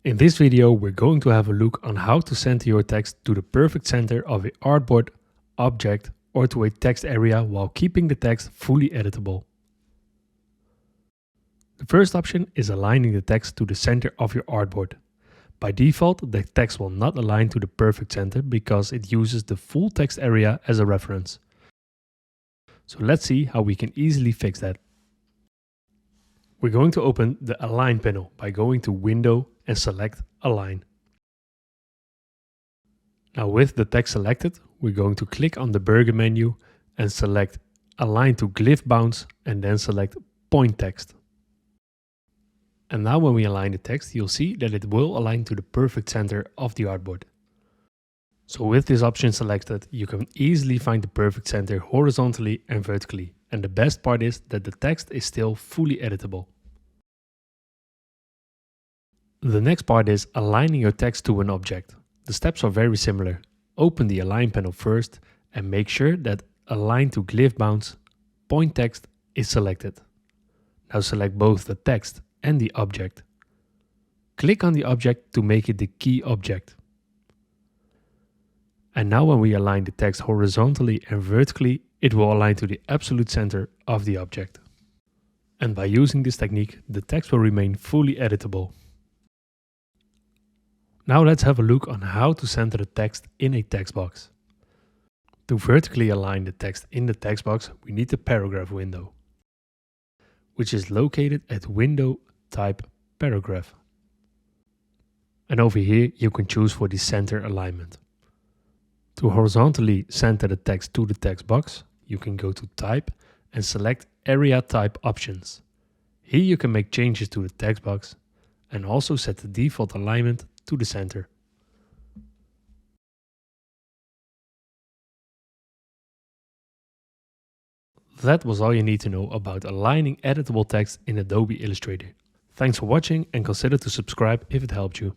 In this video, we're going to have a look on how to center your text to the perfect center of an artboard, object, or to a text area while keeping the text fully editable. The first option is aligning the text to the center of your artboard. By default, the text will not align to the perfect center because it uses the full text area as a reference. So let's see how we can easily fix that. We're going to open the Align panel by going to Window and select Align. Now with the text selected, we're going to click on the burger menu and select Align to Glyph Bounds and then select Point Text. And now when we align the text, you'll see that it will align to the perfect center of the artboard. So with this option selected, you can easily find the perfect center horizontally and vertically. And the best part is that the text is still fully editable. The next part is aligning your text to an object. The steps are very similar. Open the Align panel first and make sure that Align to Glyph Bounds, Point Text is selected. Now select both the text and the object. Click on the object to make it the key object. And now when we align the text horizontally and vertically, it will align to the absolute center of the object. And by using this technique, the text will remain fully editable. Now let's have a look on how to center the text in a text box. To vertically align the text in the text box, we need the paragraph window, which is located at Window Type Paragraph. And over here you can choose for the center alignment. To horizontally center the text to the text box, you can go to Type and select Area Type Options. Here you can make changes to the text box and also set the default alignment to the center. That was all you need to know about aligning editable text in Adobe Illustrator. Thanks for watching and consider to subscribe if it helped you.